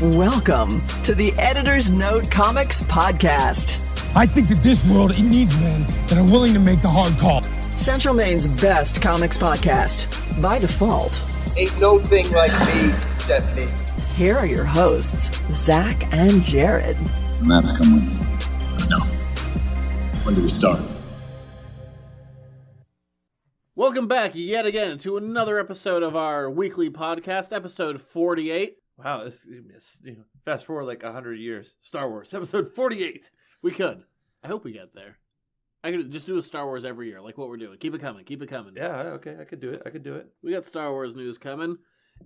Welcome to the Editor's Note Comics Podcast. I think that this world, it needs men that are willing to make the hard call. Central Maine's best comics podcast, by default. Ain't no thing like me except me. Here are your hosts, Zach and Jared. Matt's coming. No. When do we start? Welcome back yet again to another episode of our weekly podcast, episode 48. Wow, fast forward like 100 years. Star Wars, episode 48. We could. I hope we get there. I could just do a Star Wars every year, like what we're doing. Keep it coming, keep it coming. Yeah, okay, I could do it. We got Star Wars news coming.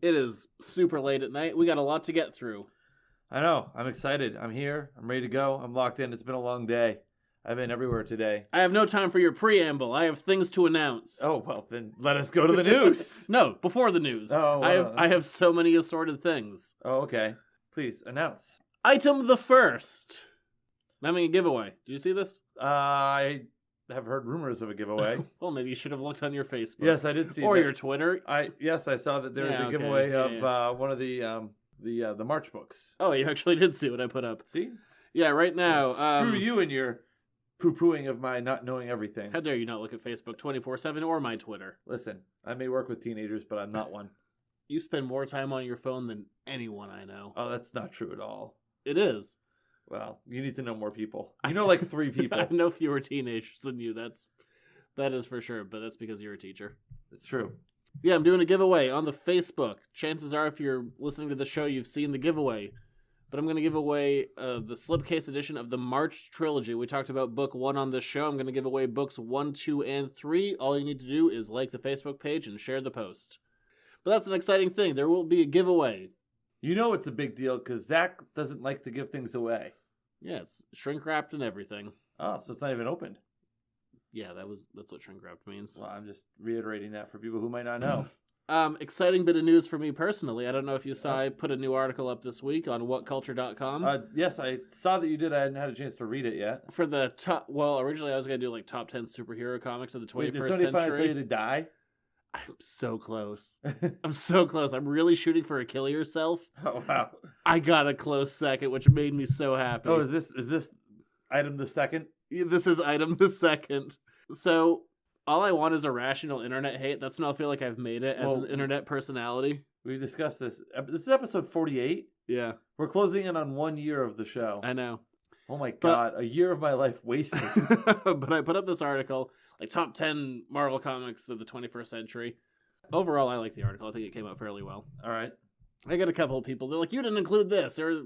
It is super late at night. We got a lot to get through. I know, I'm excited. I'm here, I'm ready to go. I'm locked in. It's been a long day. I've been everywhere today. I have no time for your preamble. I have things to announce. Oh, well, then let us go to the news. No, before the news. Oh, I have so many assorted things. Oh, okay. Please, announce. Item the first. I'm having a giveaway. Did you see this? I have heard rumors of a giveaway. Well, maybe you should have looked on your Facebook. Yes, I did see or that. your Twitter. I saw that there was a giveaway of one of the March books. Oh, you actually did see what I put up. See? Yeah, right now. Screw you and your poo-pooing of my not knowing everything. How dare you not look at Facebook 24/7 or my Twitter? Listen, I may work with teenagers, but I'm not one. You spend more time on your phone than anyone I know. Oh, that's not true at all. It is. Well, you need to know more people. You know like 3 people. I know fewer teenagers than you. That is for sure, but that's because you're a teacher. It's true. Yeah, I'm doing a giveaway on the Facebook. Chances are, if you're listening to the show, you've seen the giveaway. But I'm going to give away the slipcase edition of the March trilogy. We talked about book 1 on this show. I'm going to give away books 1, 2, and 3. All you need to do is like the Facebook page and share the post. But that's an exciting thing. There will be a giveaway. You know it's a big deal because Zach doesn't like to give things away. Yeah, it's shrink wrapped and everything. Oh, so it's not even opened. Yeah, that's what shrink wrapped means. Well, I'm just reiterating that for people who might not know. Exciting bit of news for me personally. I don't know if you saw, I put a new article up this week on whatculture.com. Yes, I saw that you did. I hadn't had a chance to read it yet. For the top, well, originally I was going to do like top 10 superhero comics of the 21st Wait, did somebody finally tell you century. to die? I'm so close. I'm so close. I'm really shooting for a kill yourself. Oh, wow. I got a close second, which made me so happy. Oh, is this item the second? This is item the second. So all I want is a rational internet hate. That's when I'll feel like I've made it as an internet personality. We've discussed this. This is episode 48. Yeah. We're closing in on 1 year of the show. I know. Oh my God, a year of my life wasted. But I put up this article, like top 10 Marvel comics of the 21st century. Overall, I like the article. I think it came out fairly well. All right. I got a couple of people. They're like, you didn't include this. Or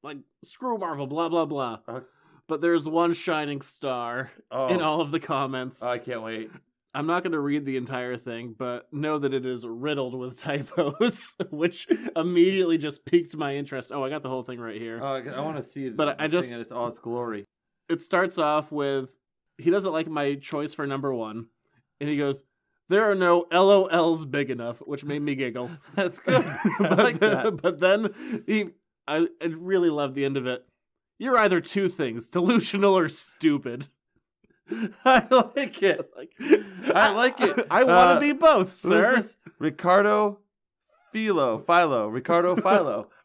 like, screw Marvel, blah, blah, blah. But there's one shining star in all of the comments. Oh, I can't wait. I'm not going to read the entire thing, but know that it is riddled with typos, which immediately just piqued my interest. Oh, I got the whole thing right here. Oh, I want to see it. But I just... in all its glory. It starts off with, he doesn't like my choice for number 1. And he goes, there are no LOLs big enough, which made me giggle. That's good. But then I really love the end of it. You're either two things, delusional or stupid. I like it. I like it. I want to be both, sir. Ricardo Philo.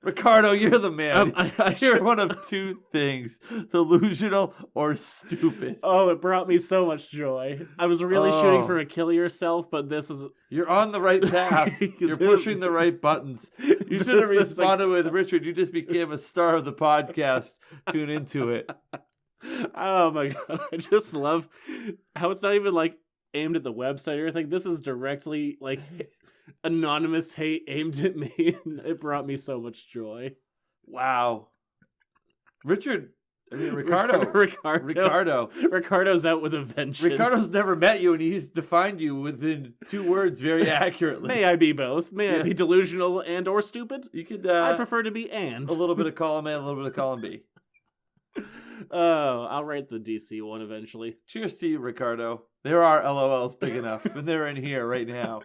Ricardo, you're the man. You're one of 2 things, delusional or stupid. Oh, it brought me so much joy. I was really shooting for a kill yourself, but this is... You're on the right path. You're pushing the right buttons. You should have responded with, Richard, you just became a star of the podcast. Tune into it. Oh my God. I just love how it's not even like aimed at the website or anything. This is directly like... anonymous hate aimed at me, and it brought me so much joy. Wow. Ricardo. Ricardo's out with a vengeance. Ricardo's never met you, and he's defined you within 2 words very accurately. May I be both? May I be delusional and or stupid? You could. I prefer to be and. A little bit of column A, a little bit of column B. Oh, I'll write the DC one eventually. Cheers to you, Ricardo. There are LOLs big enough, and they're in here right now.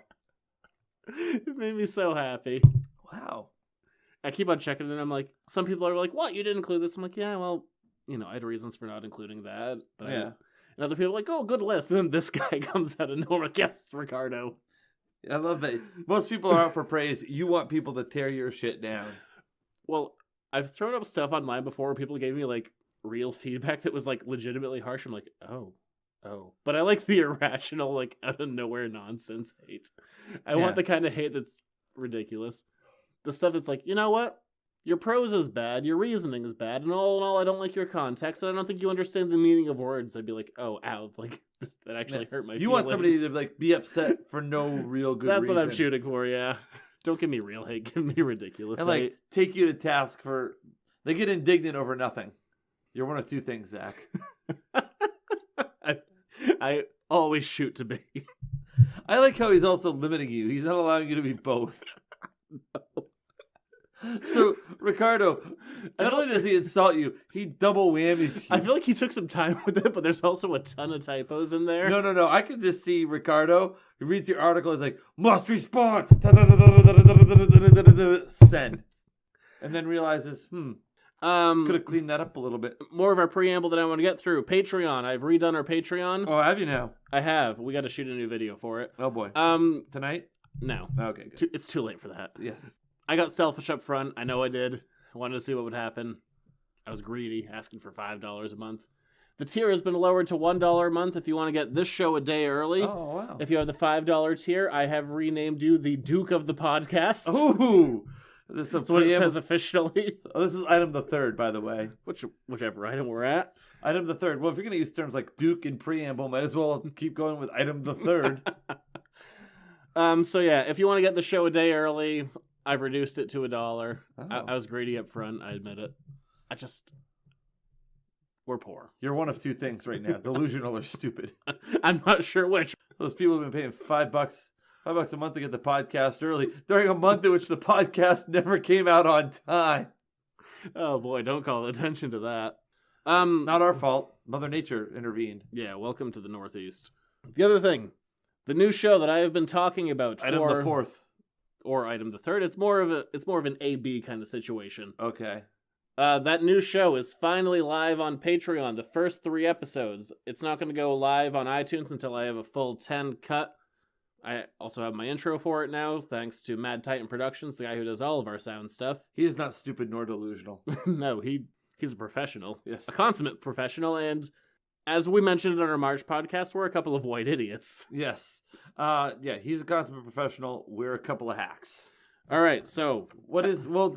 It made me so happy. Wow. I keep on checking it, and I'm like, some people are like, what? You didn't include this? I'm like, yeah, well, I had reasons for not including that. But yeah. And other people are like, oh, good list. And then this guy comes out of nowhere. Yes, Ricardo. I love that. Most people are out for praise. You want people to tear your shit down. Well, I've thrown up stuff online before where people gave me like real feedback that was like legitimately harsh. I'm like, oh. But I like the irrational, like out of nowhere nonsense hate. I want the kind of hate that's ridiculous. The stuff that's like, you know what? Your prose is bad, your reasoning is bad, and all in all, I don't like your context, and I don't think you understand the meaning of words. I'd be like, oh, ow, like that actually hurt my feelings. You want somebody to like be upset for no real good reason. That's what I'm shooting for, yeah. Don't give me real hate, give me ridiculous and like hate. take you to task for. They get indignant over nothing. You're one of two things, Zach. I always shoot to be. I like how he's also limiting you. He's not allowing you to be both. No. So, Ricardo, not only does he insult you, he double whammies you. I feel like he took some time with it, but there's also a ton of typos in there. No. I can just see Ricardo. He reads your article. He's like, must respawn. Send. And then realizes, could have cleaned that up a little bit. More of our preamble that I want to get through. Patreon. I've redone our Patreon. Oh, have you now? I have. We got to shoot a new video for it. Oh, boy. Tonight? No. Okay, good. It's too late for that. Yes. I got selfish up front. I know I did. I wanted to see what would happen. I was greedy, asking for $5 a month. The tier has been lowered to $1 a month if you want to get this show a day early. Oh, wow. If you have the $5 tier, I have renamed you the Duke of the Podcast. Ooh. That's what it says officially. Oh, this is item the third, by the way. Whichever item we're at. Item the third. Well, if you're going to use terms like Duke and preamble, might as well keep going with item the third. So yeah, if you want to get the show a day early, I've reduced it to $1. Oh. I was greedy up front, I admit it. We're poor. You're one of two things right now, delusional or stupid. I'm not sure which. Those people have been paying $5 a month to get the podcast early during a month in which the podcast never came out on time. Oh boy, don't call attention to that. Not our fault. Mother Nature intervened. Yeah, welcome to the Northeast. The other thing, the new show that I have been talking about Item the fourth. Or item the third. It's more of an A-B kind of situation. Okay. That new show is finally live on Patreon. The first 3 episodes. It's not going to go live on iTunes until I have a full 10 cut. I also have my intro for it now, thanks to Mad Titan Productions, the guy who does all of our sound stuff. He is not stupid nor delusional. No, he's a professional. Yes. A consummate professional, and as we mentioned on our March podcast, we're a couple of white idiots. Yes. Yeah, he's a consummate professional. We're a couple of hacks. All right, so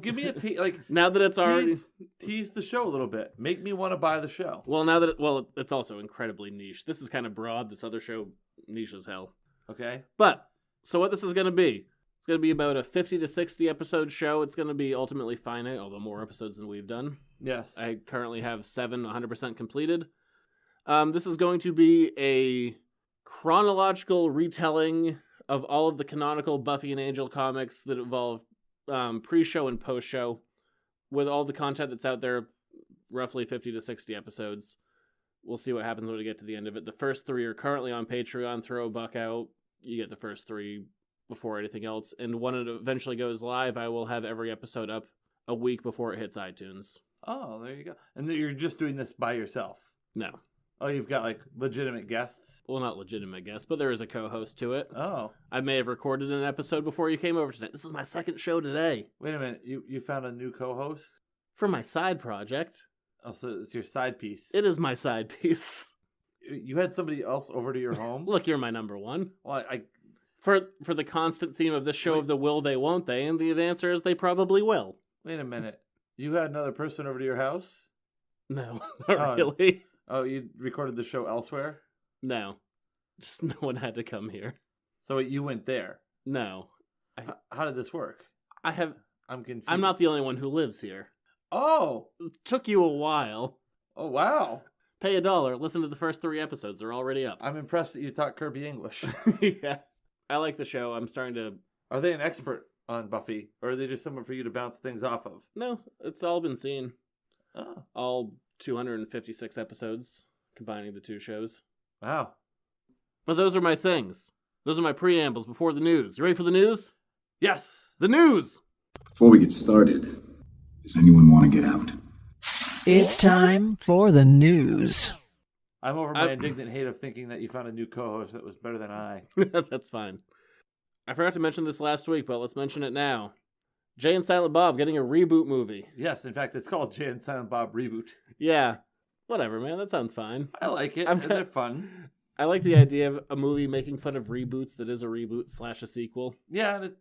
give me a now that it's already tease the show a little bit. Make me want to buy the show. Well, it's also incredibly niche. This is kind of broad. This other show niche as hell. Okay. But so what this is going to be? It's going to be about a 50 to 60 episode show. It's going to be ultimately finite, although more episodes than we've done. Yes. I currently have 7 100% completed. This is going to be a chronological retelling of all of the canonical Buffy and Angel comics that involve pre-show and post-show, with all the content that's out there, roughly 50 to 60 episodes. We'll see what happens when we get to the end of it. The first 3 are currently on Patreon. Throw a buck out. You get the first 3 before anything else. And when it eventually goes live, I will have every episode up a week before it hits iTunes. Oh, there you go. And you're just doing this by yourself? No. Oh, you've got, like, legitimate guests? Well, not legitimate guests, but there is a co-host to it. Oh. I may have recorded an episode before you came over tonight. This is my second show today. Wait a minute. You found a new co-host? For my side project. Oh, so it's your side piece. It is my side piece. You had somebody else over to your home? Look, you're my number one. Well, For the constant theme of this show of the will they, won't they, and the answer is they probably will. Wait a minute. You had another person over to your house? No, not really. Oh, you recorded the show elsewhere? No. Just no one had to come here. So you went there? No. How did this work? I'm confused. I'm not the only one who lives here. Oh! It took you a while. Oh, wow. Pay $1. Listen to the first 3 episodes. They're already up. I'm impressed that you talk Kirby English. Yeah. I like the show. I'm starting to... Are they an expert on Buffy? Or are they just someone for you to bounce things off of? No, it's all been seen. Oh. All 256 episodes, combining the 2 shows. Wow. But those are my things. Those are my preambles before the news. You ready for the news? Yes! The news! Before we get started, does anyone want to get out? It's time for the news. I'm over my indignant hate of thinking that you found a new co-host that was better than I. That's fine. I forgot to mention this last week, but let's mention it now. Jay and Silent Bob getting a reboot movie. Yes, in fact, it's called Jay and Silent Bob Reboot. Yeah. Whatever, man. That sounds fine. I like it. I'm And they're fun. I like the idea of a movie making fun of reboots that is a reboot / a sequel. Yeah, and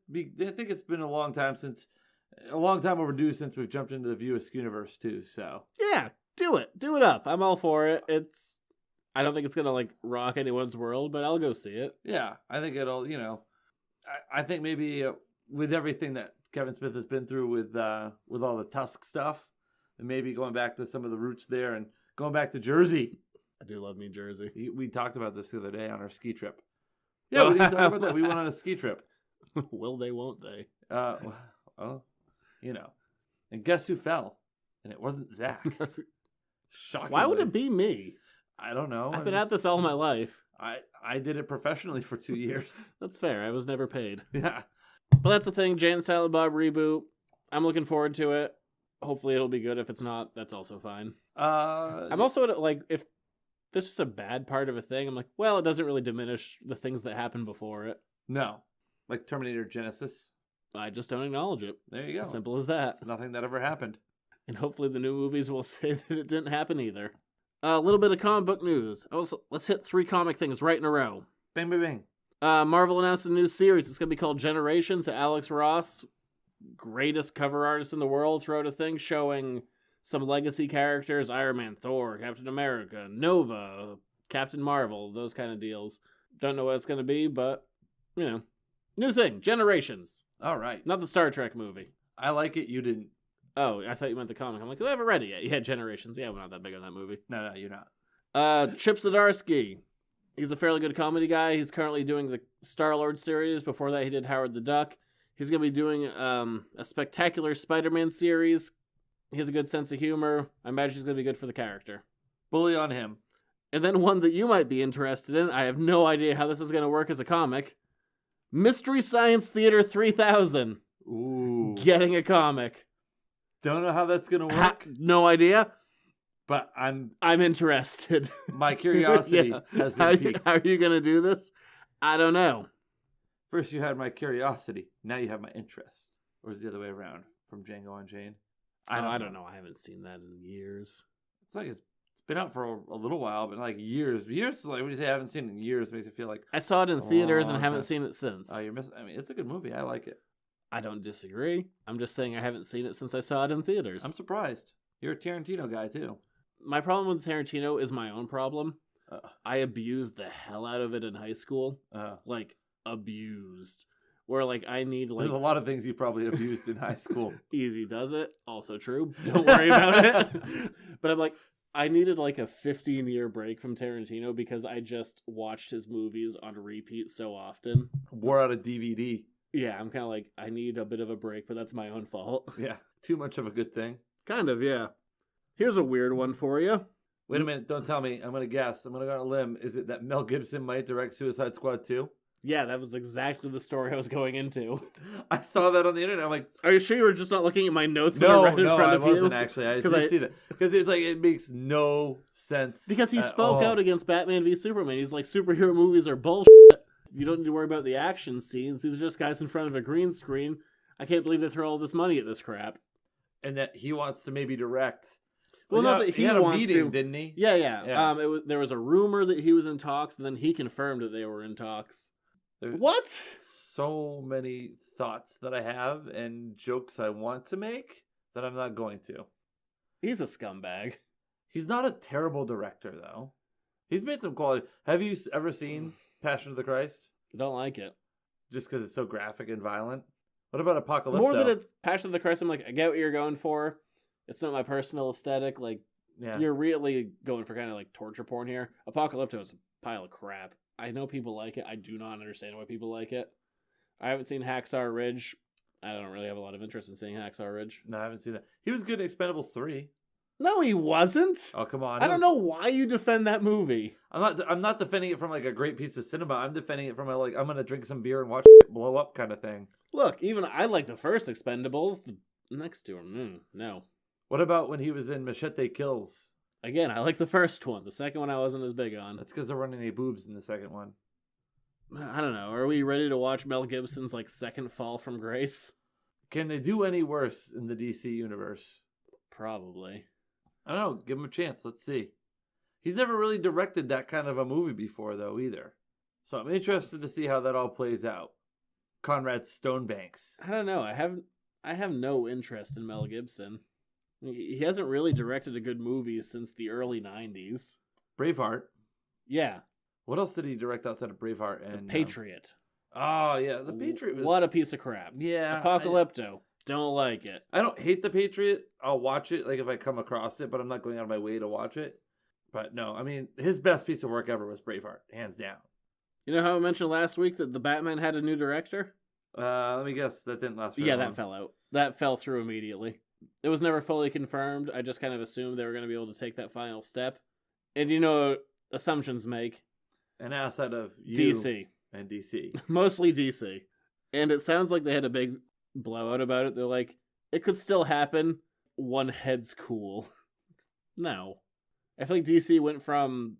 I think it's been a long time overdue since we've jumped into the View Askewniverse too. So Yeah, do it. Do it up. I'm all for it. I don't think it's going to like rock anyone's world, but I'll go see it. yeah, I think it'll. I think maybe with everything that Kevin Smith has been through with all the Tusk stuff, and maybe going back to some of the roots there and going back to Jersey. I do love New Jersey. We talked about this the other day on our ski trip. Yeah, we didn't talk about that. We went on a ski trip. Will they, won't they? Well, And guess who fell? And it wasn't Zach. Shocking. Why would it be me? I don't know. I've been at this all my life. I did it professionally for 2 years. That's fair. I was never paid. Yeah. But that's the thing. Jay and Silent Bob reboot. I'm looking forward to it. Hopefully it'll be good. If it's not, that's also fine. I'm also like, if this is a bad part of a thing, I'm like, well, it doesn't really diminish the things that happened before it. No. Like Terminator Genesis. I just don't acknowledge it. There you go. Simple as that. It's nothing that ever happened. And hopefully the new movies will say that it didn't happen either. A little bit of comic book news. Let's hit 3 comic things right in a row. Bang, bang, bang. Marvel announced a new series. It's going to be called Generations. Alex Ross, greatest cover artist in the world, wrote a thing showing some legacy characters. Iron Man, Thor, Captain America, Nova, Captain Marvel, those kind of deals. Don't know what it's going to be, but, new thing. Generations. All right. Not the Star Trek movie. I like it. You didn't. Oh, I thought you meant the comic. I'm like, I haven't read it yet. You had Generations. Yeah, we're not that big on that movie. No, you're not. Chip Zdarsky. He's a fairly good comedy guy. He's currently doing the Star-Lord series. Before that, he did Howard the Duck. He's going to be doing a spectacular Spider-Man series. He has a good sense of humor. I imagine he's going to be good for the character. Bully on him. And then one that you might be interested in. I have no idea how this is going to work as a comic. Mystery Science Theater 3000. Ooh. Getting a comic. Don't know how that's going to work. No idea. But I'm interested. My curiosity has been piqued. How are you going to do this? I don't know. First you had my curiosity. Now you have my interest. Or is it the other way around from Django Unchained? I don't know. I haven't seen that in years. It's like it's been out for a little while, but like years. Years, like when you say I haven't seen it in years, makes it feel like I saw it in theaters and haven't seen it since. Oh, you're missing. I mean, it's a good movie. I like it. I don't disagree. I'm just saying I haven't seen it since I saw it in theaters. I'm surprised. You're a Tarantino guy too. My problem with Tarantino is my own problem. I abused the hell out of it in high school. Like, abused. Where, like, I need, like... There's a lot of things you probably abused in high school. Easy does it. Also true. Don't worry about it. But I'm like, I needed, like, a 15-year break from Tarantino because I just watched his movies on repeat so often. Wore out a DVD. Yeah, I'm kind of like, I need a bit of a break, but that's my own fault. Yeah, too much of a good thing. Kind of, yeah. Here's a weird one for you. Wait a minute, don't tell me. I'm going to guess. I'm going to go on a limb. Is it that Mel Gibson might direct Suicide Squad 2? Yeah, that was exactly the story I was going into. I saw that on the internet. I'm like, are you sure you were just not looking at my notes? No, that I read in front of I wasn't you? actually. I did see that. Because it's like, it makes no sense. Because he spoke out against Batman v Superman. He's like, superhero movies are bullshit. You don't need to worry about the action scenes. These are just guys in front of a green screen. I can't believe they throw all this money at this crap. And that he wants to maybe direct. Well, not that he had a wants meeting, to. didn't he? Yeah. There was a rumor that he was in talks, and then he confirmed that they were in talks. What? So many thoughts that I have and jokes I want to make that I'm not going to. He's a scumbag. He's not a terrible director, though. He's made some quality. Have you ever seen Passion of the Christ? I don't like it. Just because it's so graphic and violent? What about Apocalypto? More than a Passion of the Christ, I'm like, I get what you're going for. It's not my personal aesthetic. Like, You're really going for kind of like torture porn here. Apocalypto is a pile of crap. I know people like it. I do not understand why people like it. I haven't seen Hacksaw Ridge. I don't really have a lot of interest in seeing Hacksaw Ridge. No, I haven't seen that. He was good in Expendables 3. No, he wasn't. Oh, come on. I don't know why you defend that movie. I'm not defending it from like a great piece of cinema. I'm defending it from a, like, I'm going to drink some beer and watch it blow up kind of thing. Look, even I like the first Expendables. The next two are, no. What about when he was in Machete Kills? Again, I like the first one. The second one I wasn't as big on. That's because there weren't any boobs in the second one. I don't know. Are we ready to watch Mel Gibson's like second fall from grace? Can they do any worse in the DC universe? Probably. I don't know. Give him a chance. Let's see. He's never really directed that kind of a movie before, though, either. So I'm interested to see how that all plays out. Conrad Stonebanks. I don't know. I have no interest in Mel Gibson. He hasn't really directed a good movie since the early 90s. Braveheart. Yeah. What else did he direct outside of Braveheart? The And Patriot. Oh, yeah. The Patriot was... What a piece of crap. Yeah. Apocalypto. Don't like it. I don't hate The Patriot. I'll watch it, like, if I come across it, but I'm not going out of my way to watch it. But no, I mean, his best piece of work ever was Braveheart, hands down. You know how I mentioned last week that the Batman had a new director? Let me guess, that didn't last very Yeah, long. that fell out. That fell through immediately. It was never fully confirmed. I just kind of assumed they were going to be able to take that final step. And you know what assumptions make? An outside of you DC. and DC. Mostly DC. And it sounds like they had a big blowout about it. They're like, it could still happen. One head's cool. No. I feel like DC went from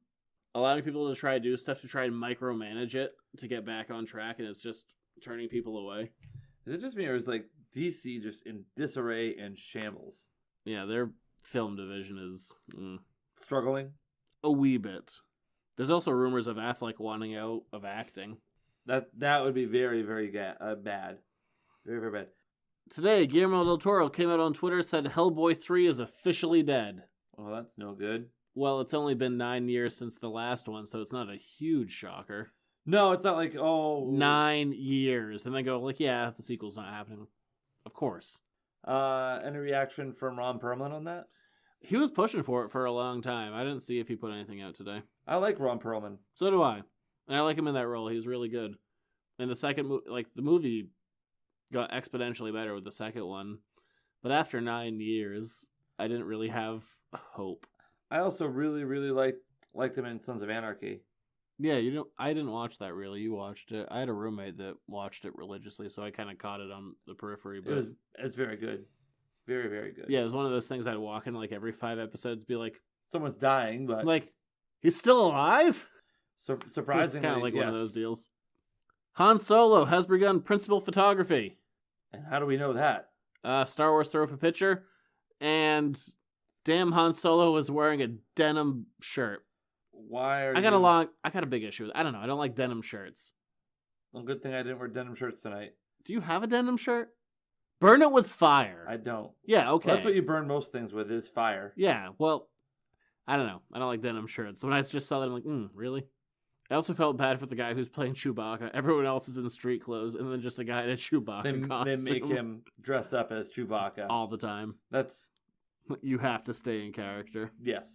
allowing people to try to do stuff to try and micromanage it to get back on track, and it's just turning people away. Is it just me, or is like DC just in disarray and shambles? Yeah, their film division is Struggling? a wee bit. There's also rumors of Affleck wanting out of acting. That would be very, very bad. Very, very bad. Today, Guillermo del Toro came out on Twitter and said Hellboy 3 is officially dead. Well, that's no good. Well, it's only been 9 years since the last one, so it's not a huge shocker. No, it's not like, 9 years. And then go, like, yeah, the sequel's not happening. Of course. Any reaction from Ron Perlman on that? He was pushing for it for a long time. I didn't see if he put anything out today. I like Ron Perlman. So do I. And I like him in that role. He's really good. And the second the movie got exponentially better with the second one. But after 9 years, I didn't really have hope. I also really, really liked him in Sons of Anarchy. Yeah, I didn't watch that really. You watched it. I had a roommate that watched it religiously, so I kind of caught it on the periphery. But It's very good. Very, very good. yeah, it was one of those things I'd walk in like every 5 episodes, be like, Someone's dying, but he's still alive? surprisingly, It's kind of like one of yes. those deals. Han Solo has begun principal photography. And how do we know that? Star Wars threw up a picture, and damn, Han Solo was wearing a denim shirt. Why are I got a big issue with it. I don't know. I don't like denim shirts. Well, good thing I didn't wear denim shirts tonight. Do you have a denim shirt? Burn it with fire. I don't. Yeah, okay. Well, that's what you burn most things with is fire. Yeah, well, I don't know. I don't like denim shirts. So when I just saw that, I'm like, really? I also felt bad for the guy who's playing Chewbacca. Everyone else is in street clothes, and then just a guy in a Chewbacca costume. They make him dress up as Chewbacca. all the time. That's You have to stay in character. yes.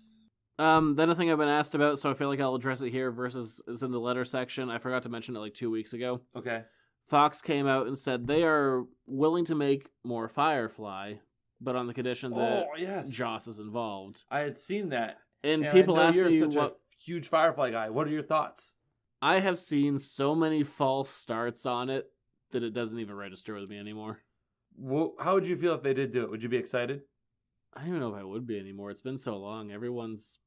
Then a thing I've been asked about, so I feel like I'll address it here versus is in the letter section. I forgot to mention it like 2 weeks ago. Okay. Fox came out and said they are willing to make more Firefly, but on the condition that yes. Joss is involved. I had seen that. And I people know ask you're me such what a huge Firefly guy. What are your thoughts? I have seen so many false starts on it that it doesn't even register with me anymore. How would you feel if they did do it? Would you be excited? I don't even know if I would be anymore. It's been so long. Everyone's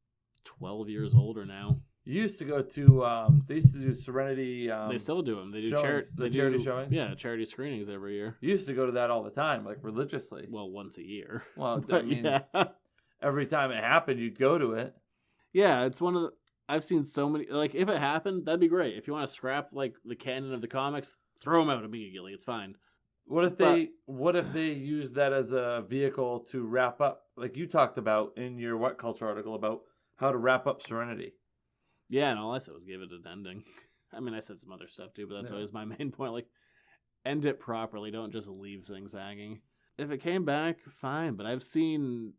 12 years older now. You used to go to they used to do Serenity. They still do them. They do showings, charity showings. Yeah, charity screenings every year. You used to go to that all the time, like religiously. Well, once a year. Well, I But mean, yeah. every time it happened, you'd go to it. Yeah, it's one of the... I've seen so many... Like, if it happened, that'd be great. If you want to scrap, like, the canon of the comics, throw them out immediately. It's fine. What if they use that as a vehicle to wrap up, like you talked about in your What Culture article about how to wrap up Serenity? Yeah, and all I said was give it an ending. I mean, I said some other stuff too, but that's always my main point. Like, end it properly. Don't just leave things hanging. If it came back, fine. But I've seen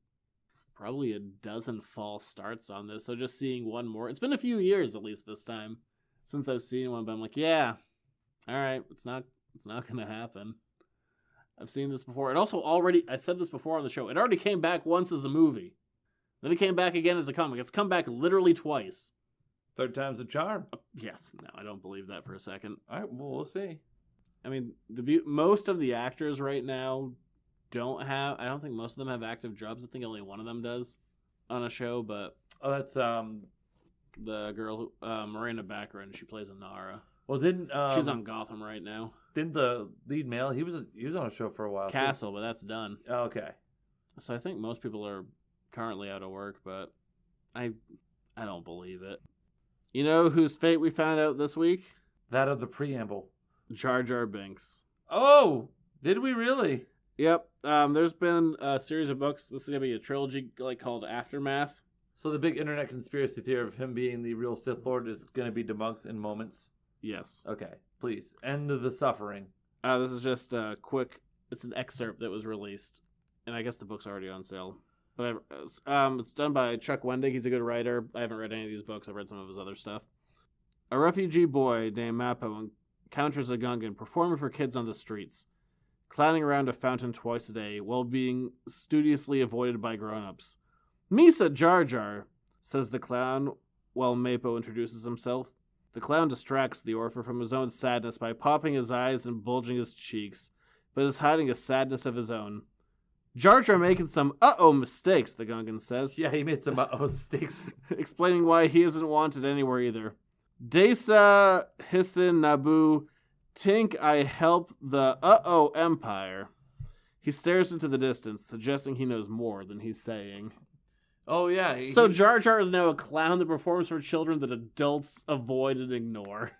probably a dozen false starts on this. So just seeing one more. It's been a few years, at least this time, since I've seen one. But I'm like, yeah, all right. It's not going to happen. I've seen this before. It also I said this before on the show. It already came back once as a movie. Then it came back again as a comic. It's come back literally twice. Third time's a charm. Yeah, no, I don't believe that for a second. All right, well, we'll see. I mean, most of the actors right now I don't think most of them have active jobs. I think only one of them does on a show, but... Oh, that's, the girl, Miranda Baccarin, she plays Inara. well, didn't... She's on Gotham right now. Didn't the lead male? He was on a show for a while. too. Castle, but that's done. Oh, okay. So I think most people are currently out of work, but I don't believe it. You know whose fate we found out this week? That of the preamble. Jar Jar Binks. Oh, did we really? Yep. There's been a series of books. This is gonna be a trilogy called Aftermath. So the big internet conspiracy theory of him being the real Sith Lord is going to be debunked in moments. Yes. Okay, please end the suffering. This is just a quick. It's an excerpt that was released, and I guess the book's already on sale. But it's done by Chuck Wendig. He's a good writer. I haven't read any of these books. I've read some of his other stuff. A refugee boy named Mappo encounters a Gungan performing for kids on the streets, clowning around a fountain twice a day while being studiously avoided by grown-ups. Misa Jar Jar, says the clown while Mappo introduces himself. The clown distracts the orphan from his own sadness by popping his eyes and bulging his cheeks, but is hiding a sadness of his own. Jar Jar making some mistakes, the Gungan says. Yeah, he made some mistakes. Explaining why he isn't wanted anywhere either. Desa Hissin Nabu Tink I help the Empire. He stares into the distance, suggesting he knows more than he's saying. Oh, yeah. So Jar Jar is now a clown that performs for children that adults avoid and ignore.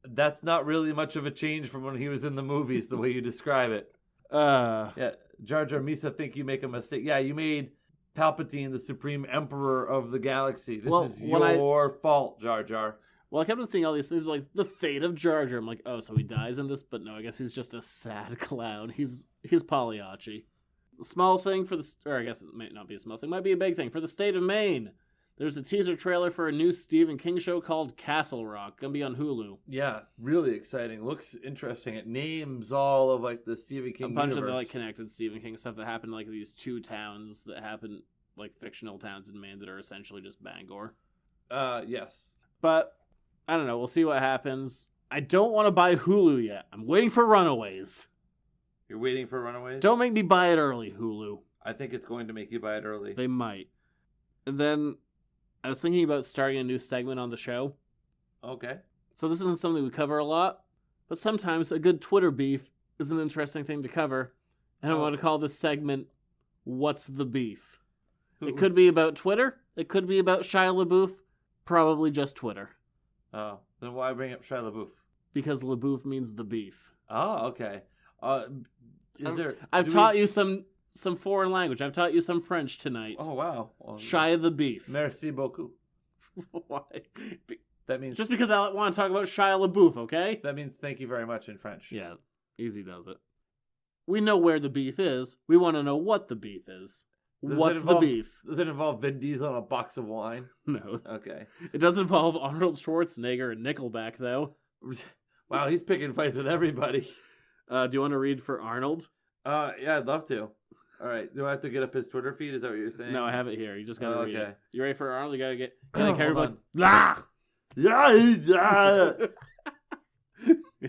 That's not really much of a change from when he was in the movies, the way you describe it. Yeah, Jar Jar Misa think you make a mistake. Yeah, you made Palpatine the Supreme Emperor of the galaxy. This is your fault, Jar Jar. Well, I kept on seeing all these things like the fate of Jar Jar. I'm like, oh, so he dies in this? But no, I guess he's just a sad clown. He's Pagliacci. Small thing for or I guess it might not be a small thing, might be a big thing for the state of Maine. There's a teaser trailer for a new Stephen King show called Castle Rock, gonna be on Hulu. Yeah, really exciting. Looks interesting. It names all of like the Stephen King a bunch universe. of the connected Stephen King stuff that happened like these two towns that happen like fictional towns in Maine that are essentially just Bangor. Yes. But I don't know. We'll see what happens. I don't want to buy Hulu yet. I'm waiting for Runaways. You're waiting for Runaways? Don't make me buy it early, Hulu. I think it's going to make you buy it early. They might. And then I was thinking about starting a new segment on the show. Okay. So this isn't something we cover a lot, but sometimes a good Twitter beef is an interesting thing to cover. And I want to call this segment, What's the Beef? It could be about Twitter. It could be about Shia LaBeouf. Probably just Twitter. Oh, then why bring up Shia LaBeouf? Because LaBeouf means the beef. Oh, okay. I've taught you some foreign language. I've taught you some French tonight. Oh, wow. Well, Shia the beef. Merci beaucoup. Why? That means Just because I want to talk about Shia LaBeouf, okay? that means thank you very much in French. Yeah, easy does it. We know where the beef is. We want to know what the beef is. What's the beef? Does it involve Vin Diesel and a box of wine? No. Okay. It does involve Arnold Schwarzenegger and Nickelback, though. Wow, he's picking fights with everybody. Do you want to read for Arnold? Yeah, I'd love to. All right. Do I have to get up his Twitter feed? Is that what you're saying? No, I have it here. You just gotta read okay. it. You ready for Arnold? You gotta get. Hold Everybody. on. Blah! Yeah.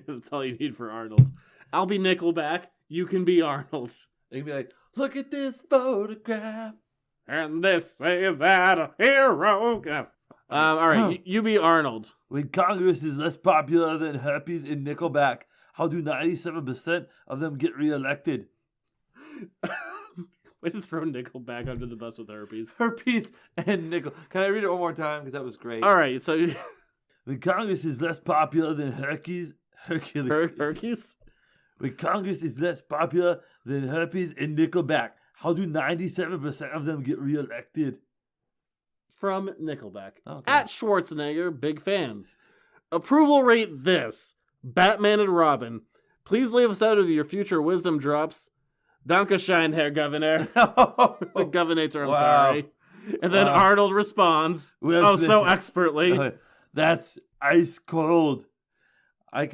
That's all you need for Arnold. I'll be Nickelback. You can be Arnold. You can be like, look at this photograph. And this say that a hero. All right, you be Arnold. When Congress is less popular than herpes and Nickelback, how do 97% of them get reelected? Way to throw Nickelback under the bus with herpes. Herpes and Nickel. Can I read it one more time? Because that was great. All right, so when Congress is less popular than Hercules. Hercules? When Congress is less popular than herpes and Nickelback, how do 97% of them get reelected? From Nickelback. Okay. At Schwarzenegger, big fans. Approval rate this. Batman and Robin. Please leave us out of your future wisdom drops. Dankeschön, Herr Governor. Governator, I'm sorry. And then Arnold responds, so expertly. That's ice cold. I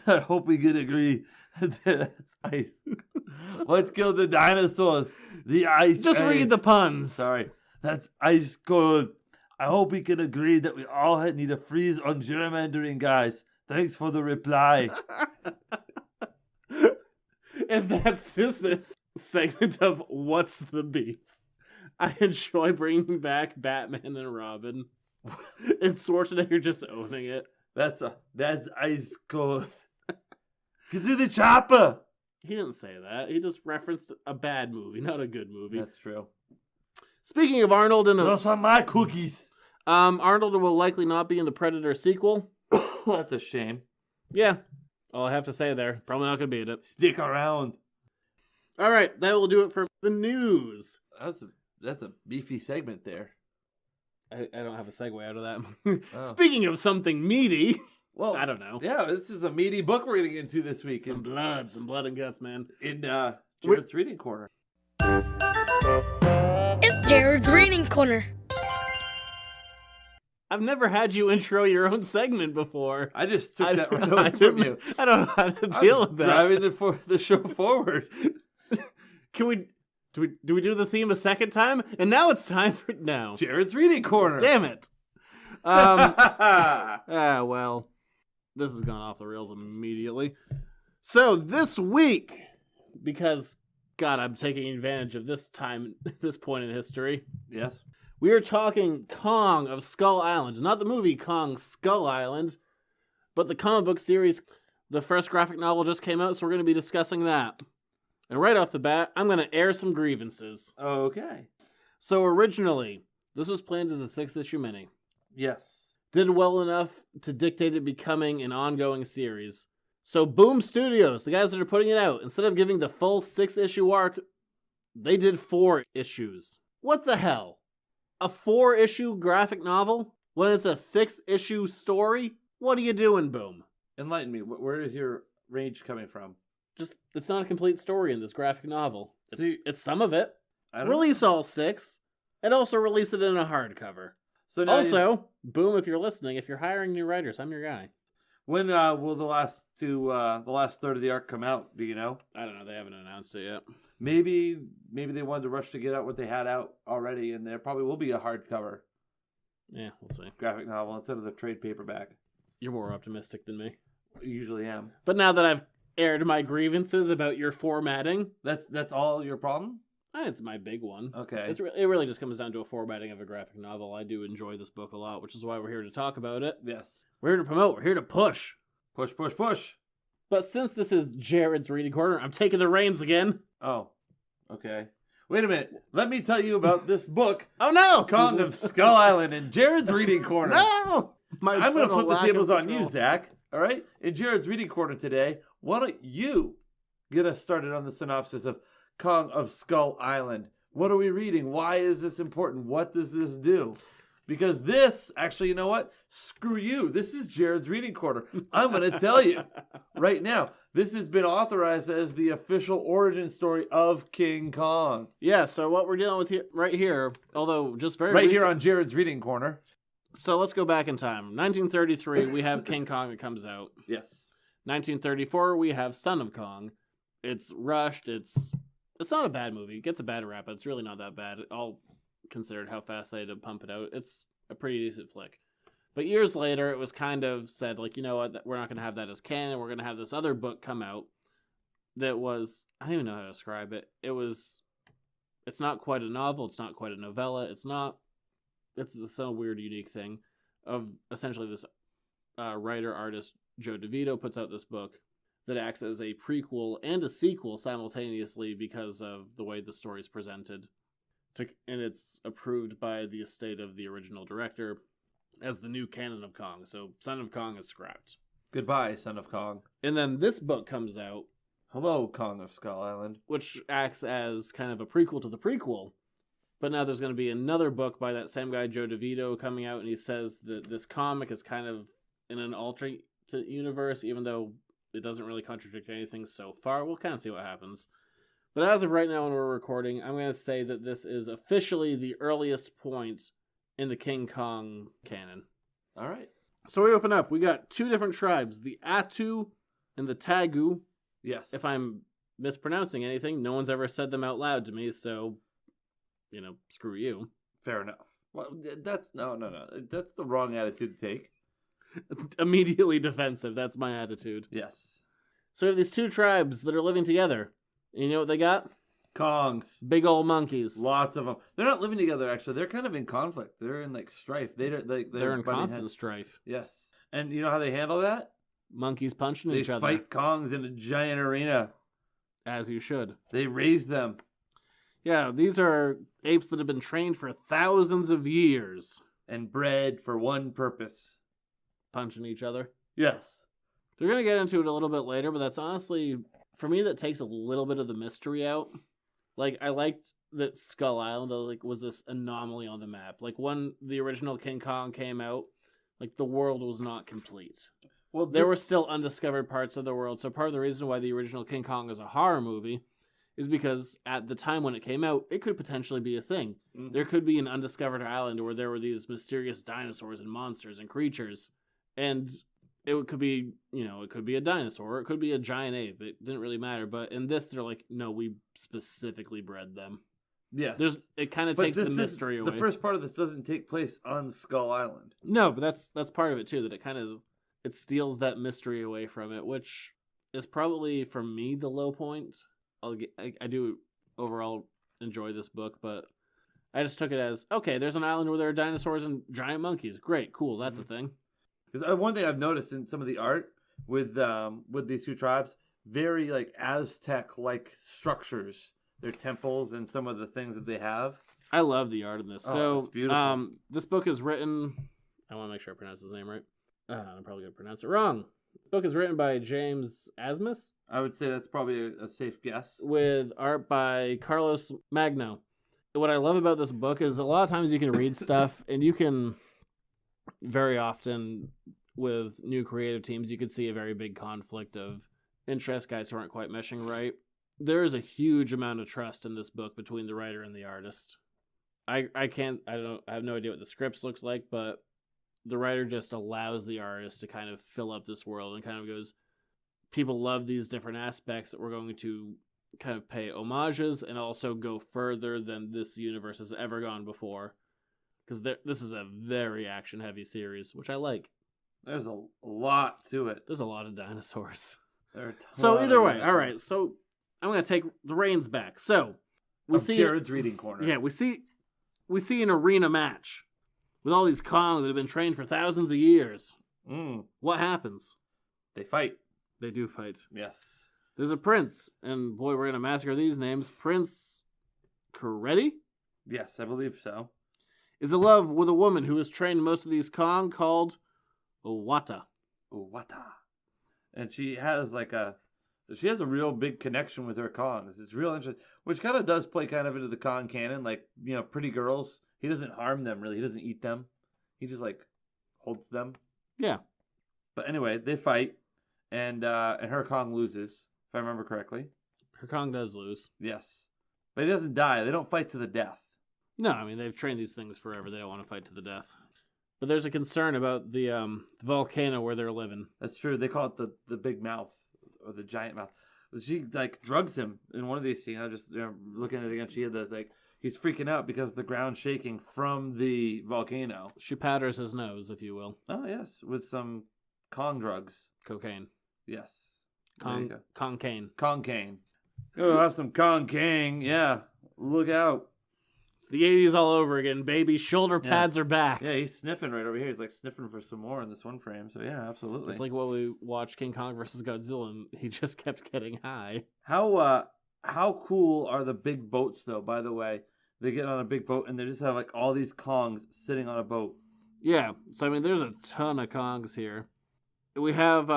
hope we can agree that's ice. Let's kill the dinosaurs. The ice Just age. read the puns. Sorry. That's ice cold. I hope we can agree that we all need a freeze on gerrymandering, guys. Thanks for the reply. And that's this segment of What's the Beef. I enjoy bringing back Batman and Robin. And Schwarzenegger just owning it. That's ice cold. Get to the chopper. He didn't say that. He just referenced a bad movie, not a good movie. That's true. Speaking of Arnold, Those are my cookies. Arnold will likely not be in the Predator sequel. That's a shame. Yeah, all I have to say there. Probably not going to be in it. Stick around. All right, that will do it for the news. That's a beefy segment there. I don't have a segue out of that. Oh. Speaking of something meaty, Well, I don't know. Yeah, this is a meaty book we're getting into this week. Some blood and guts, man. In Jared's Reading Corner. It's Jared's Reading Corner. I've never had you intro your own segment before. I just took that right I away from you. I don't know how to deal with that. Driving the show forward. Can we do we do the theme a second time? And now it's time for now. Jared's Reading Corner. Damn it. Well, this has gone off the rails immediately. So this week, because God, I'm taking advantage of this time, this point in history. Yes. We are talking Kong of Skull Island. Not the movie Kong Skull Island, but the comic book series. The first graphic novel just came out, so we're going to be discussing that. And right off the bat, I'm going to air some grievances. Okay. So originally, this was planned as a 6-issue mini. Yes. Did well enough to dictate it becoming an ongoing series. So Boom Studios, the guys that are putting it out, instead of giving the full 6-issue arc, they did 4 issues. What the hell? A 4-issue graphic novel when it's a 6-issue story? What are you doing, Boom? Enlighten me. Where is your rage coming from? Just, it's not a complete story in this graphic novel. It's some of it. I don't Release all 6, and also release it in a hardcover. So now Also, Boom, if you're listening, if you're hiring new writers, I'm your guy. when will the last third of the arc come out? Do you know? I don't know. They haven't announced it yet. Maybe they wanted to rush to get out what they had out already, and there probably will be a hardcover Yeah, we'll see. graphic novel instead of the trade paperback. You're more optimistic than me. I usually am. But now that I've aired my grievances about your formatting, That's all your problem? it's my big one. Okay. It really just comes down to a formatting of a graphic novel. I do enjoy this book a lot, which is why we're here to talk about it. Yes. We're here to promote. We're here to push. Push, push, push. But since this is Jared's Reading Corner, I'm taking the reins again. Oh, okay. Wait a minute. Let me tell you about this book, Oh no! Kong of Skull Island, in Jared's Reading Corner. No! I'm going to total flip the lack of tables on control. you, Zach. All right? In Jared's Reading Corner today, why don't you get us started on the synopsis of Kong of Skull Island? What are we reading? Why is this important? What does this do? Because this, actually, you know what? Screw you. This is Jared's Reading Corner. I'm going to tell you right now. This has been authorized as the official origin story of King Kong. Yeah, so what we're dealing with right here, although just very Right here on Jared's Reading Corner. So let's go back in time. 1933, we have King Kong that comes out. Yes. 1934, we have Son of Kong. It's rushed. It's not a bad movie. It gets a bad rap, but it's really not that bad, all considered how fast they had to pump it out. It's a pretty decent flick. But years later, it was kind of said, like, you know what, we're not going to have that as canon. We're going to have this other book come out that was, I don't even know how to describe it. It's not quite a novel. It's not quite a novella. It's so weird, unique thing of essentially this writer-artist, Joe DeVito, puts out this book that acts as a prequel and a sequel simultaneously because of the way the story is presented. And it's approved by the estate of the original director as the new canon of Kong. So Son of Kong is scrapped. Goodbye, Son of Kong. And then this book comes out, Hello, Kong of Skull Island. which acts as kind of a prequel to the prequel. But now there's going to be another book by that same guy, Joe DeVito, coming out, and he says that this comic is kind of in an alternate universe, even though it doesn't really contradict anything so far. We'll kind of see what happens. But as of right now when we're recording, I'm going to say that this is officially the earliest point in the King Kong canon. All right. So we open up. We got 2 different tribes, the Atu and the Tagu. Yes. If I'm mispronouncing anything, no one's ever said them out loud to me, so, screw you. Fair enough. Well, that's no. That's the wrong attitude to take. Immediately defensive. That's my attitude. Yes. So we have these 2 tribes that are living together. And you know what they got? Kongs. Big old monkeys. Lots of them. They're not living together, actually. They're kind of in conflict. They're in, strife. They're They're in butting constant heads. strife. Yes. And you know how they handle that? Monkeys punching They each other. fight Kongs in a giant arena. As you should. They raise them. Yeah, these are apes that have been trained for thousands of years. And bred for one purpose. Punching each other. Yes. They're going to get into it a little bit later, but that's honestly, for me, that takes a little bit of the mystery out. Like, I liked that Skull Island was this anomaly on the map. Like, when the original King Kong came out, like, the world was not complete. Well, There were still undiscovered parts of the world, so part of the reason why the original King Kong is a horror movie is because at the time when it came out, it could potentially be a thing. Mhm. There could be an undiscovered island where there were these mysterious dinosaurs and monsters and creatures, and it could be, it could be a dinosaur, or it could be a giant ape. It didn't really matter, but in this, they're like, no, we specifically bred them. Yes. It kind of But takes the this is- mystery away. The first part of this doesn't take place on Skull Island. No, but that's part of it too. That it steals that mystery away from it, which is probably for me the low point. I do overall enjoy this book, but I just took it as okay. There's an island where there are dinosaurs and giant monkeys. Great, cool. That's a thing. Because one thing I've noticed in some of the art with these two tribes, very like Aztec-like structures. Their temples and some of the things that they have. I love the art in this. Oh, So, it's beautiful. This book is written. I want to make sure I pronounce his name right. I'm probably going to pronounce it wrong. This book is written by James Asmus, I would say that's probably a safe guess. with art by Carlos Magno. What I love about this book is a lot of times you can read stuff, and you can very often with new creative teams, you could see a very big conflict of interest, guys who aren't quite meshing right. There is a huge amount of trust in this book between the writer and the artist. I have no idea what the scripts looks like, but the writer just allows the artist to kind of fill up this world and kind of goes, people love these different aspects that we're going to kind of pay homages and also go further than this universe has ever gone before. Because this is a very action-heavy series, which I like. There's a lot to it. There's a lot of dinosaurs. There are So lot either of way, all right. dinosaurs. So I'm going to take the reins back. So we Of see Jared's reading corner. Yeah, we see an arena match with all these Kongs that have been trained for thousands of years. What happens? They fight. They do fight. Yes. There's a prince, and boy, we're gonna massacre these names. Prince Coretti Yes, I believe so. is in love with a woman who has trained most of these Kong called Owata. Wata. And she has a real big connection with her Kongs. It's real interesting, which kind of does play kind of into the Kong canon. Like, pretty girls, he doesn't harm them really. He doesn't eat them. He just holds them. Yeah. But anyway, they fight, and her Kong loses, if I remember correctly. Her Kong does lose. Yes. But he doesn't die. They don't fight to the death. No, I mean, they've trained these things forever. They don't want to fight to the death. But there's a concern about the volcano where they're living. That's true. They call it the big mouth, or the giant mouth. She drugs him in one of these scenes. I just looking at it again. She had the he's freaking out because the ground's shaking from the volcano. She powders his nose, if you will. Oh yes, with some Kong drugs. Cocaine. Yes. There you go. Concane. Kong cane. Oh, have some Kong cane. Yeah. Look out. It's the 80s all over again, baby. Shoulder Yeah. pads are back. Yeah, he's sniffing right over here. He's sniffing for some more in this one frame. So yeah, absolutely. It's like when we watched King Kong versus Godzilla, and he just kept getting high. How cool are the big boats though? By the way, they get on a big boat and they just have all these Kongs sitting on a boat. Yeah, so I mean, there's a ton of Kongs here. We have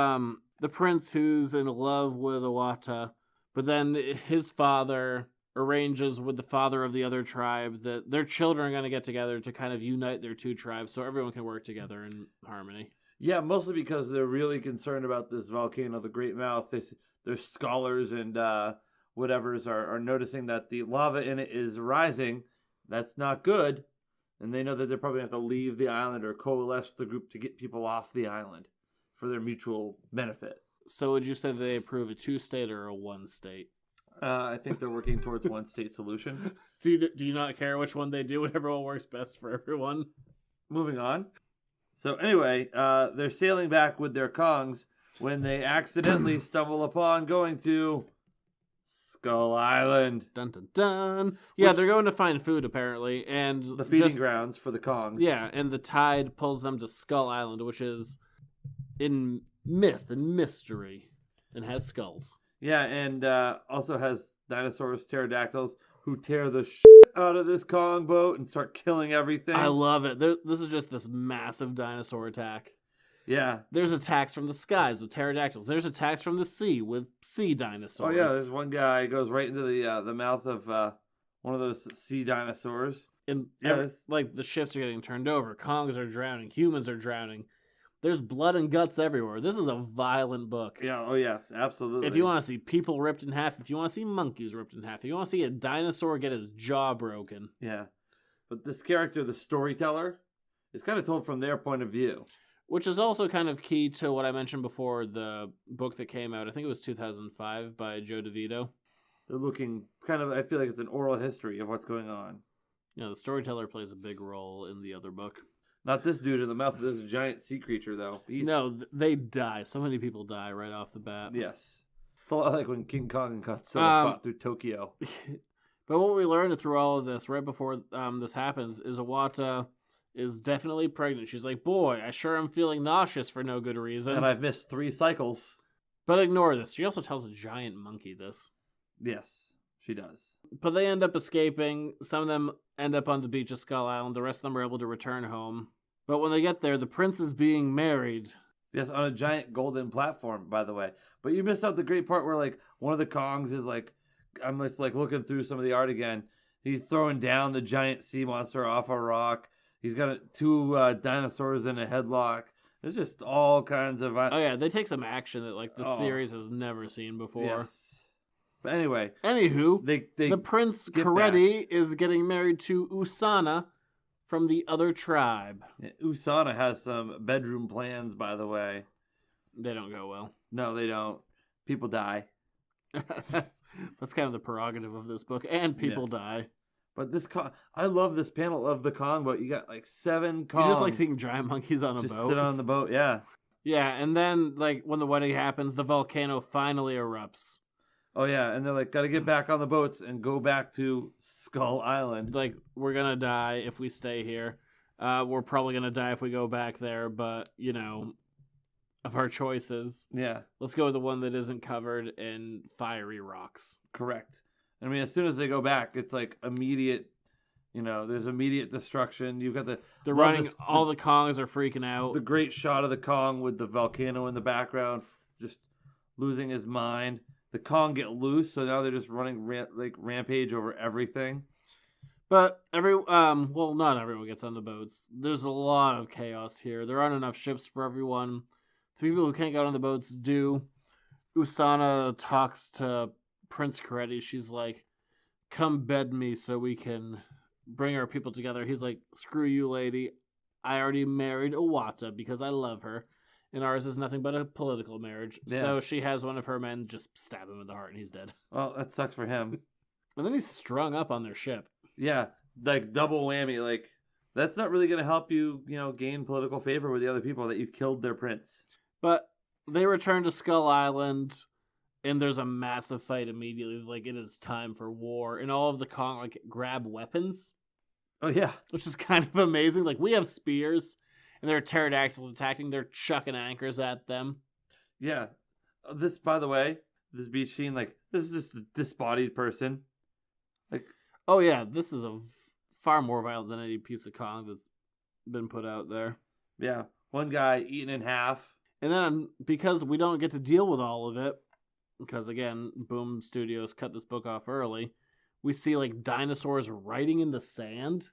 the prince who's in love with Owata, but then his father arranges with the father of the other tribe that their children are going to get together to kind of unite their two tribes so everyone can work together in harmony. Yeah, mostly because they're really concerned about this volcano, the Great Mouth. Their scholars and whatevers are noticing that the lava in it is rising. That's not good. And they know that they probably have to leave the island or coalesce the group to get people off the island for their mutual benefit. So would you say they approve a 2-state or a 1-state? I think they're working towards one state solution. Do you not care which one they do? Whatever one works best for everyone. Moving on. So anyway, they're sailing back with their Kongs when they accidentally stumble upon going to Skull Island. Dun dun dun. Yeah, Which- they're going to find food apparently, and The feeding just- grounds for the Kongs. Yeah, and the tide pulls them to Skull Island, which is in myth and mystery, and has skulls. Yeah, and also has dinosaurs, pterodactyls, who tear the out of this Kong boat and start killing everything. I love it. This is just this massive dinosaur attack. Yeah. There's attacks from the skies with pterodactyls. There's attacks from the sea with sea dinosaurs. Oh yeah, there's one guy who goes right into the mouth of one of those sea dinosaurs. And Yes. like the ships are getting turned over. Kongs are drowning. Humans are drowning. There's blood and guts everywhere. This is a violent book. Yeah. Oh yes, absolutely. If you want to see people ripped in half, if you want to see monkeys ripped in half, if you want to see a dinosaur get his jaw broken. Yeah, but this character, the storyteller, is kind of told from their point of view. Which is also kind of key to what I mentioned before, the book that came out, I think it was 2005, by Joe DeVito. They're looking kind of, I feel like it's an oral history of what's going on. You know, the storyteller plays a big role in the other book. Not this dude in the mouth of this giant sea creature, though. No, they die. So many people die right off the bat. Yes. It's a lot like when King Kong and Godzilla fought through Tokyo. But what we learned through all of this, right before this happens, is Iwata is definitely pregnant. She's like, boy, I sure am feeling nauseous for no good reason. And I've missed 3 cycles. But ignore this. She also tells a giant monkey this. Yes, she does. But they end up escaping. Some of them end up on the beach of Skull Island. The rest of them are able to return home. But when they get there, the prince is being married. Yes, on a giant golden platform, by the way. But you missed out the great part where, like, one of the Kongs is, like, I'm just, like, looking through some of the art again. He's throwing down the giant sea monster off a rock. He's got 2 dinosaurs in a headlock. There's just all kinds of... Oh, yeah, they take some action that, like, the series has never seen before. Yes. But anyway... Anywho, they the Prince Coretti is getting married to Usana from the other tribe. Yeah, Usana has some bedroom plans, by the way. They don't go well. No, they don't. People die. That's kind of the prerogative of this book, and people Yes. die. But this I love this panel of the Kong boat. You got like 7 Kong. You just like seeing giant monkeys on a just boat. sit on the boat, yeah. Yeah, and then like when the wedding happens, the volcano finally erupts. Oh yeah, and they're like, gotta get back on the boats and go back to Skull Island. Like, we're gonna die if we stay here. We're probably gonna die if we go back there, but you know, of our choices, Yeah, let's go with the one that isn't covered in fiery rocks. correct. I mean, as soon as they go back, it's like immediate. You know, there's immediate destruction. You've got They're love running. this- All the Kongs are freaking out. the great shot of the Kong with the volcano in the background, just losing his mind. The Kong get loose, so now they're just running rampage over everything. But well, not everyone gets on the boats. There's a lot of chaos here. There aren't enough ships for everyone. The people who can't get on the boats do. Usana talks to Prince Coretti. She's like, come bed me so we can bring our people together. He's like, screw you, lady. I already married Iwata because I love her. And ours is nothing but a political marriage. Yeah. So she has one of her men just stab him in the heart and he's dead. Well, that sucks for him. And then he's strung up on their ship. Yeah, like double whammy. Like, that's not really going to help you, gain political favor with the other people that you killed their prince. But they return to Skull Island, and there's a massive fight immediately. Like, it is time for war. And all of the Kong, like, grab weapons, Oh, yeah. which is kind of amazing. Like, we have spears, and there are pterodactyls attacking. They're chucking anchors at them. Yeah. This, by the way, this beach scene, like, this is just a disbodied person. Like, Oh, yeah, this is far more violent than any piece of Kong that's been put out there. yeah, one guy eaten in half. And then, because we don't get to deal with all of it, because, again, Boom Studios cut this book off early, we see, like, dinosaurs writing in the sand.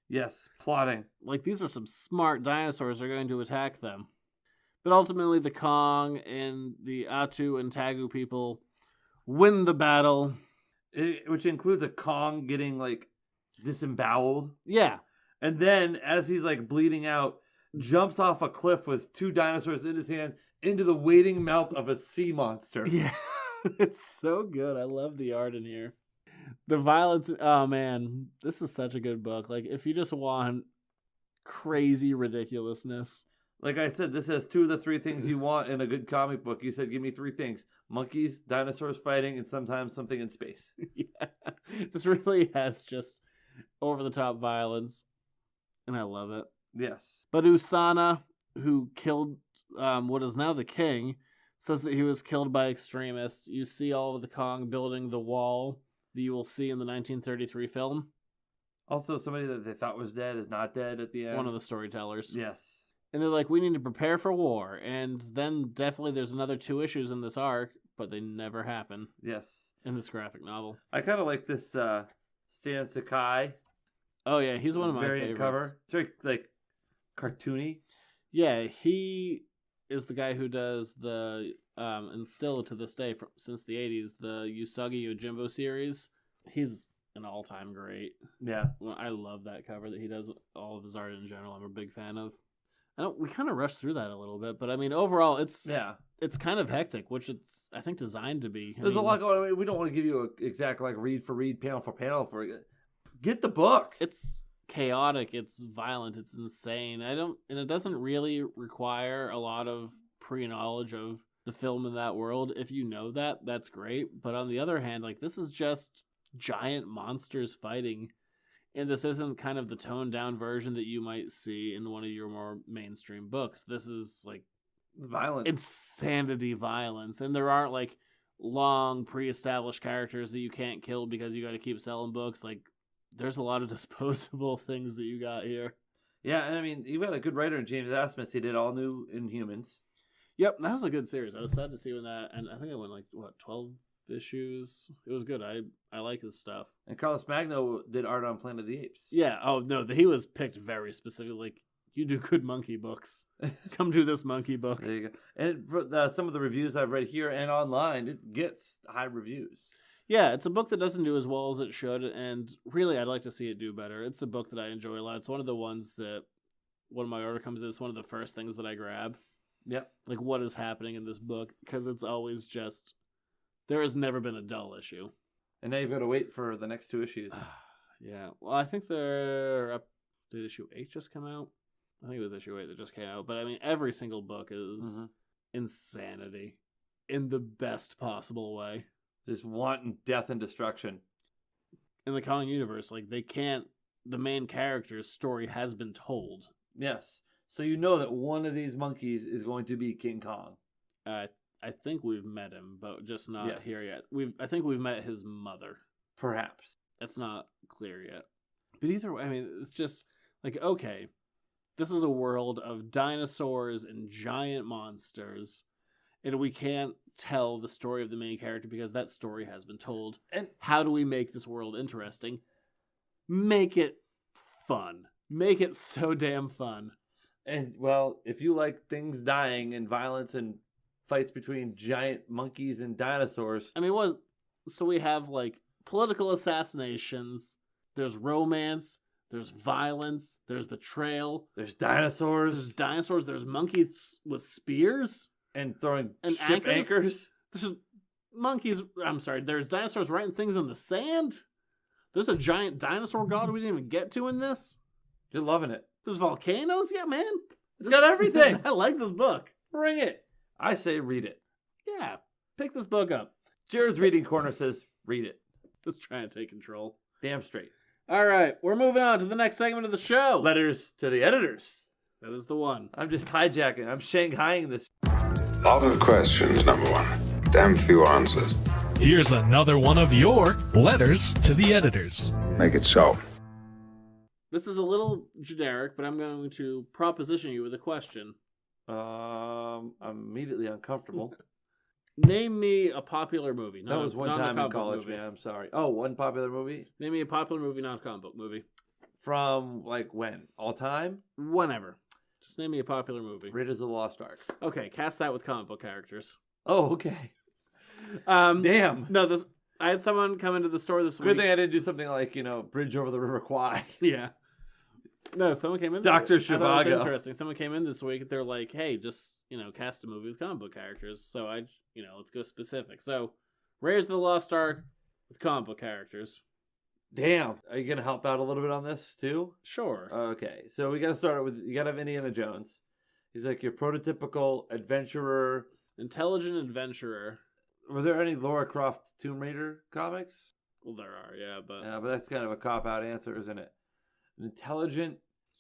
Yes, plotting. Like, these are some smart dinosaurs that are going to attack them. But ultimately, the Kong and the Atu and Tagu people win the battle. Which includes a Kong getting, like, disemboweled. Yeah. And then, as he's, like, bleeding out, jumps off a cliff with 2 dinosaurs in his hand into the waiting mouth of a sea monster. Yeah. It's so good. I love the art in here. The violence. Oh, man. This is such a good book. Like, if you just want crazy ridiculousness. Like I said, this has 2 of the 3 things you want in a good comic book. You said, give me 3 things. Monkeys, dinosaurs fighting, and sometimes something in space. Yeah. This really has just over-the-top violence. And I love it. Yes. But Usana, who killed what is now the king, says that he was killed by extremists. You see all of the Kong building the wall that you will see in the 1933 film. Also, somebody that they thought was dead is not dead at the end. One of the storytellers. Yes. And they're like, we need to prepare for war. And then definitely there's another 2 issues in this arc, but they never happen Yes. in this graphic novel. I kind of like this Stan Sakai Oh yeah, he's one of my variant favorites. cover. It's very like cartoony. Yeah, he is the guy who does the and still to this day since the 80s the Usagi Yojimbo series. He's an all-time great. Yeah. Well, I love that cover that he does. All of his art in general, I'm a big fan of. We kind of rushed through that a little bit, but I mean, overall, it's kind of hectic, which it's I think designed to be. There's a lot going on. I mean, we don't want to give you an exact like read for read, panel for panel for it. Get the book. It's chaotic, it's violent, it's insane. And it doesn't really require a lot of pre-knowledge of the film in that world. If you know that, that's great. But on the other hand, like, this is just giant monsters fighting. And this isn't kind of the toned down version that you might see in one of your more mainstream books. This is like It's violent. insanity violence. And there aren't like long pre-established characters that you can't kill because you got to keep selling books. Like, there's a lot of disposable things that you got here. Yeah, and I mean, you've got a good writer in James Asmus. He did All New Inhumans. Yep, that was a good series. I was sad to see when that, and I think it went like, 12 issues? It was good. I like his stuff. And Carlos Magno did art on Planet of the Apes. Yeah, oh no, he was picked very specifically. Like, you do good monkey books. Come do this monkey book. There you go. And for some of the reviews I've read here and online, it gets high reviews. Yeah, it's a book that doesn't do as well as it should, and really, I'd like to see it do better. It's a book that I enjoy a lot. It's one of the ones that, when my order comes in, it's one of the first things that I grab. Yep. Like, what is happening in this book? Because it's always just, there has never been a dull issue. And now you've got to wait for the next 2 issues. Yeah, well, I think they're up. Did issue 8 just come out? I think it was issue 8 that just came out. But I mean, every single book is insanity in the best possible way. Just wanton death and destruction. In the Kong universe, like, they can't, the main character's story has been told. Yes. So you know that one of these monkeys is going to be King Kong. I think we've met him, but just not here yet. I think we've met his mother. Perhaps. That's not clear yet. But either way, I mean, it's just like, okay, this is a world of dinosaurs and giant monsters, and we can't tell the story of the main character because that story has been told. And how do we make this world interesting? Make it fun. Make it so damn fun. And, well, if you like things dying and violence and fights between giant monkeys and dinosaurs. I mean, so we have, like, political assassinations, there's romance, there's violence, there's betrayal. There's dinosaurs. There's monkeys with spears. And throwing and ship anchors. There's monkeys, there's dinosaurs writing things in the sand. There's a giant dinosaur god we didn't even get to in this. You're loving it. There's volcanoes? Yeah, man. It's got everything. I like this book. Bring it. I say read it. Yeah, pick this book up. Jared's Reading Corner says read it. Just trying to take control. Damn straight. All right, we're moving on to the next segment of the show. Letters to the editors. That is the one. I'm just hijacking. I'm Shanghaiing this. Lot of questions, number one. Damn few answers. Here's another one of your letters to the editors. Make it so. This is a little generic, but I'm going to proposition you with a question. I'm immediately uncomfortable. Name me a popular movie. That was one time in college, man. I'm sorry. Oh, one popular movie? Name me a popular movie, not a comic book movie. From, like, when? All time? Whenever. Just name me a popular movie. Raiders of the Lost Ark. Okay, cast that with comic book characters. Oh, okay. Damn. No, I had someone come into the store this week. Good thing I didn't do something like, Bridge Over the River Kwai. Yeah. No, someone came in. Dr. I thought it was Zhivago. interesting. Someone came in this week. They're like, "Hey, just cast a movie with comic book characters." So let's go specific. So, Raiders of the Lost Ark with comic book characters. Damn. Are you gonna help out a little bit on this too? Sure. Okay. So we gotta start with you gotta have Indiana Jones. He's like your prototypical adventurer, intelligent adventurer. Were there any Lara Croft Tomb Raider comics? Well, there are, yeah, but that's kind of a cop-out answer, isn't it? An intelligent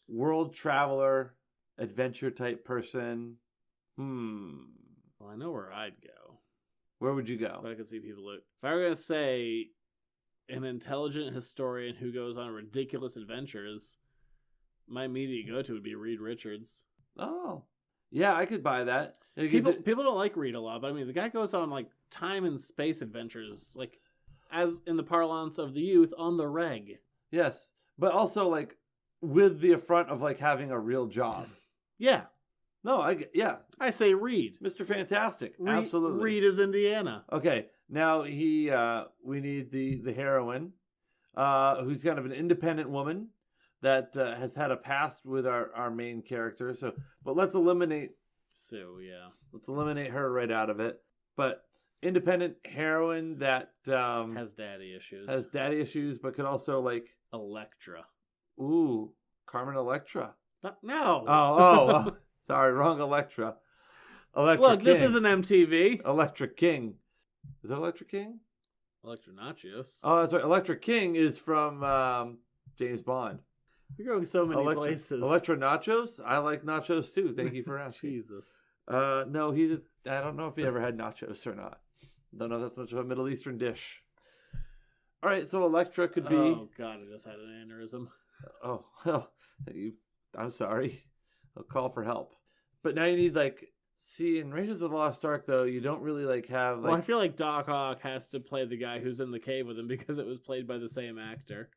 world traveler, adventure type person. Well, I know where I'd go. Where would you go? But I could see people look. If I were going to say an intelligent historian who goes on ridiculous adventures, my immediate go-to would be Reed Richards. Oh. Yeah, I could buy that. People don't like Reed a lot, but I mean, the guy goes on like time and space adventures, like as in the parlance of the youth, on the reg. Yes, but also like with the affront of like having a real job. Yeah. No, I say Reed. Mr. Fantastic. Absolutely. Reed is Indiana. Okay, now we need the heroine, who's kind of an independent woman that has had a past with our main character. So, but let's eliminate her right out of it. But independent heroine that has daddy issues, but could also like Electra. Ooh, Carmen Electra. No. Oh. Sorry, wrong Electra. Look, this isn't MTV. Electric King. Is it Electric King? Electra Nachos. Oh, that's right. Electric King is from James Bond. You're going so many places. Electra Nachos? I like nachos too. Thank you for asking. Jesus. No, I don't know if he ever had nachos or not. Don't know if that's much of a Middle Eastern dish. All right, so Electra could be... Oh, God, I just had an aneurysm. Oh, well, I'm sorry. I'll call for help. But now you need, like... See, in Raiders of the Lost Ark, though, you don't really, like, have... Like... Well, I feel like Doc Ock has to play the guy who's in the cave with him because it was played by the same actor.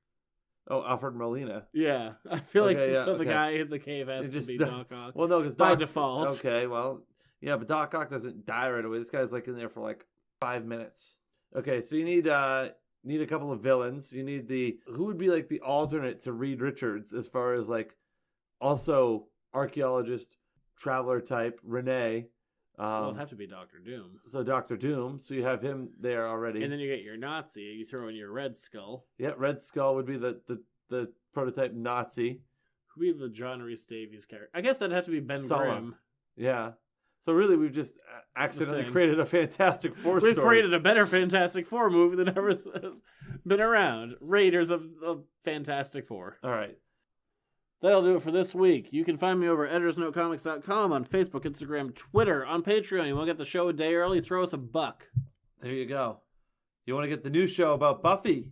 Oh, Alfred Molina. Yeah, I feel the guy in the cave has to be Doc Ock. Well, no, because by default. Okay, well, yeah, but Doc Ock doesn't die right away. This guy's, like, in there for, like, 5 minutes. Okay, so you need a couple of villains. You need who would be like the alternate to Reed Richards as far as like also archaeologist, traveler type, Renee. Well, it'd have to be Dr. Doom. So Dr. Doom. So you have him there already. And then you get your Nazi. You throw in your Red Skull. Yeah, Red Skull would be the prototype Nazi. Who'd be the John Rhys Davies character? I guess that'd have to be Ben Grimm. Yeah. So really, we've just accidentally created a Fantastic Four story. We've created a better Fantastic Four movie than ever has been around. Raiders of the Fantastic Four. All right. That'll do it for this week. You can find me over at editorsnotecomics.com, on Facebook, Instagram, Twitter, on Patreon. You want to get the show a day early? Throw us $1. There you go. You want to get the new show about Buffy?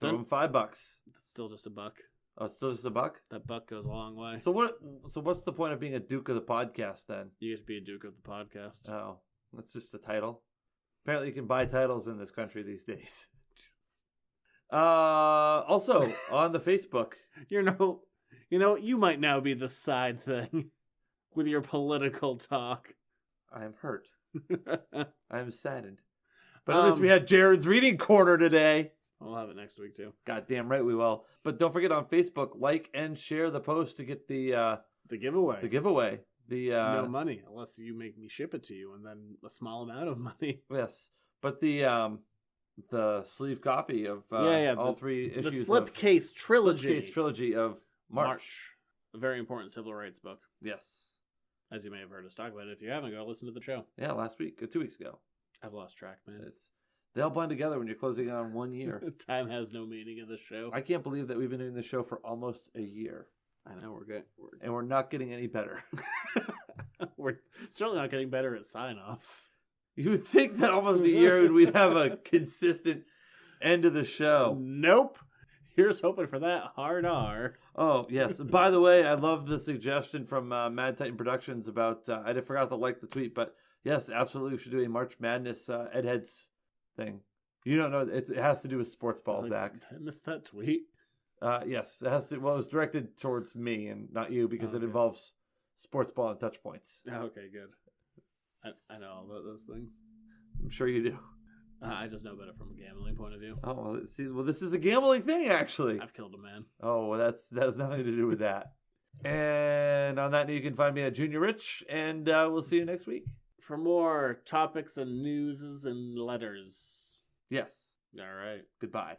Throw them $5. That's still just $1. Oh, it's still just $1? That buck goes a long way. So what's the point of being a Duke of the podcast then? You get to be a Duke of the podcast. Oh, that's just a title. Apparently you can buy titles in this country these days. Also, on the Facebook. You might now be the side thing with your political talk. I'm hurt. I'm saddened. But at least we had Jared's Reading Corner today. We'll have it next week, too. Goddamn right we will. But don't forget on Facebook, like and share the post to get the giveaway. The giveaway. No money, unless you make me ship it to you, and then a small amount of money. Yes. But the sleeve copy of all 3 issues. The Slipcase Trilogy. Slipcase Trilogy of March. A very important civil rights book. Yes. As you may have heard us talk about it. If you haven't, go listen to the show. Yeah, last week, or 2 weeks ago. I've lost track, man. They all blend together when you're closing in on 1 year. Time has no meaning in this show. I can't believe that we've been doing this show for almost a year. I know, we're good. And we're not getting any better. We're certainly not getting better at sign-offs. You would think that almost a year we'd have a consistent end of the show. Nope. Here's hoping for that hard R. Oh, yes. By the way, I love the suggestion from Mad Titan Productions about, I forgot to like the tweet, but yes, absolutely we should do a March Madness Ed Heads thing. You don't know, it has to do with sports ball, Zach. I missed that tweet. Yes, it has to. Well, it was directed towards me and not you because it involves sports ball and touch points. Okay, good. I know all about those things. I'm sure you do. I just know better from a gambling point of view. Oh, well, this is a gambling thing, actually. I've killed a man. Oh, well, that has nothing to do with that. And on that note, you can find me at Junior Rich, and we'll see you next week. For more topics and newses and letters. Yes. All right. Goodbye.